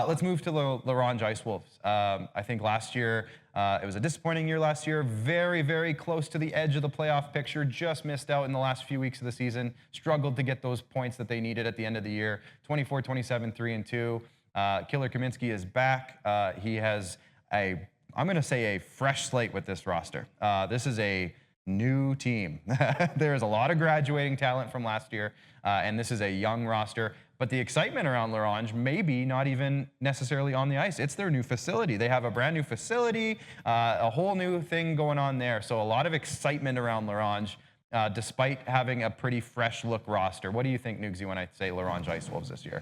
Let's move to the Ronge Ice Wolves. I think last year, it was a disappointing year last year. Very, very close to the edge of the playoff picture. Just missed out in the last few weeks of the season. Struggled to get those points that they needed at the end of the year. 24-27, 3-2. Killer Kaminsky is back. He has I'm going to say a fresh slate with this roster. This is a new team. There's a lot of graduating talent from last year, and this is a young roster. But the excitement around Ronge may be not even necessarily on the ice. It's their new facility. They have a brand new facility, a whole new thing going on there. So a lot of excitement around Ronge, despite having a pretty fresh look roster. What do you think, Nugsy, when I say Ronge Ice Wolves this year?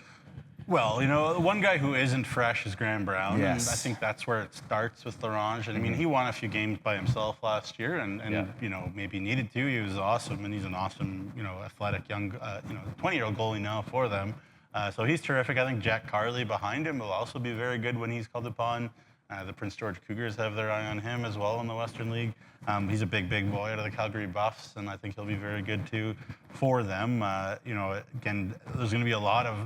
Well, you know, one guy who isn't fresh is Graham Brown. Yes. And I think that's where it starts with Ronge. And I mean, he won a few games by himself last year and you know, maybe needed to. He was awesome, and he's an awesome, you know, athletic young, 20-year-old goalie now for them. So he's terrific. I think Jack Carley behind him will also be very good when he's called upon. The Prince George Cougars have their eye on him as well in the Western League. He's a big boy out of the Calgary Buffs, and I think he'll be very good too for them. You know, again, there's going to be a lot of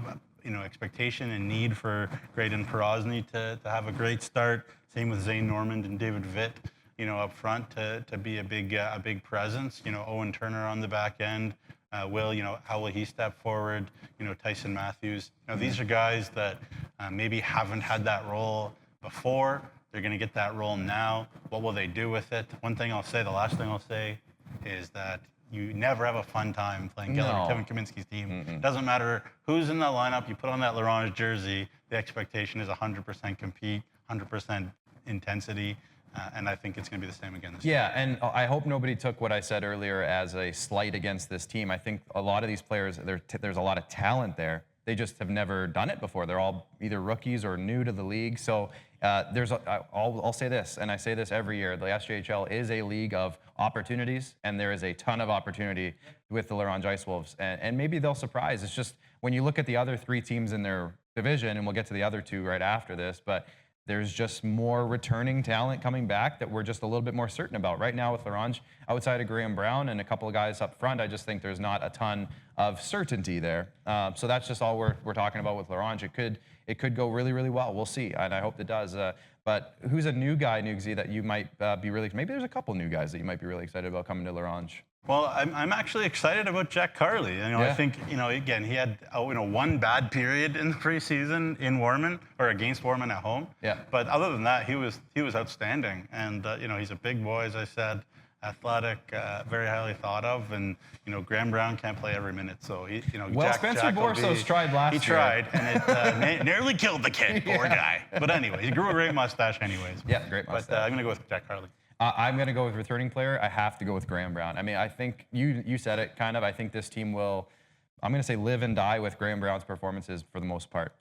expectation and need for Graydon Porosny to have a great start. Same with Zane Normand and David Vitt, you know, up front to be a big presence. You know, Owen Turner on the back end. How will he step forward? You know, Tyson Matthews. You know, these are guys that maybe haven't had that role before. They're going to get that role now. What will they do with it? One thing I'll say, the last thing I'll say, is that you never have a fun time playing Kevin Kaminsky's team. Doesn't matter who's in the lineup. You put on that Ronge jersey, the expectation is 100% compete, 100% intensity. And I think it's going to be the same again this year. Yeah, and I hope nobody took what I said earlier as a slight against this team. I think a lot of these players, there's a lot of talent there. They just have never done it before. They're all either rookies or new to the league. So I'll say this, and I say this every year, the SJHL is a league of opportunities, and there is a ton of opportunity with the Ronge Ice Wolves. And maybe they'll surprise. It's just when you look at the other three teams in their division, and we'll get to the other two right after this, but there's just more returning talent coming back that we're just a little bit more certain about. Right now with Ronge, outside of Graham Brown and a couple of guys up front, I just think there's not a ton of certainty there. So that's just all we're talking about with Ronge. It could go really, really well. We'll see, and I hope it does. But who's a new guy, Nugsy, that you might be really, maybe there's a couple new guys that you might be really excited about coming to Ronge? Well, I'm actually excited about Jack Carley. You know, I think, you know, again, he had one bad period in the preseason in Warman or against Warman at home. Yeah. But other than that, he was outstanding. And you know, he's a big boy, as I said, athletic, very highly thought of. And you know, Graham Brown can't play every minute, so he, you know, well, Spencer Borsos tried last year. He tried, and it nearly killed the kid, poor guy. But anyway, he grew a great mustache, anyways. Yeah, great mustache. But I'm gonna go with Jack Carley. I'm going to go with returning player. I have to go with Graham Brown. I mean, I think you said it kind of. I think this team will, I'm going to say, live and die with Graham Brown's performances for the most part.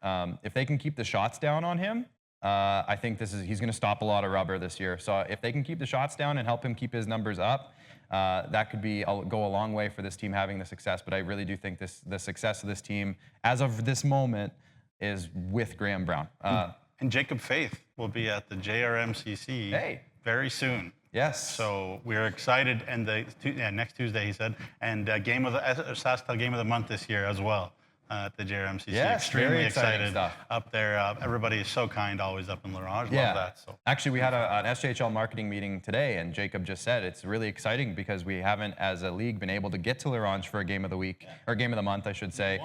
If they can keep the shots down on him, I think he's going to stop a lot of rubber this year. So if they can keep the shots down and help him keep his numbers up, that could go a long way for this team having the success. But I really do think the success of this team, as of this moment, is with Graham Brown. And Jacob Faith will be at the JRMCC very soon. Yes. So we're excited, and next Tuesday he said, and SaskTel Game of the Month this year as well at the JRMCC. Yes, extremely excited stuff up there. Everybody is so kind, always up in Ronge. Love that. So actually, we had an SJHL marketing meeting today, and Jacob just said it's really exciting because we haven't, as a league, been able to get to Ronge for a game of the week or game of the month, I should say.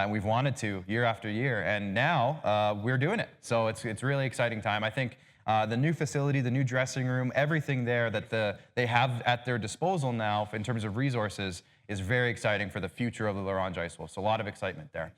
We've wanted to year after year, and now we're doing it. So it's really exciting time. I think the new facility, the new dressing room, everything there that they have at their disposal now in terms of resources is very exciting for the future of the Ronge Ice Wolves. So a lot of excitement there.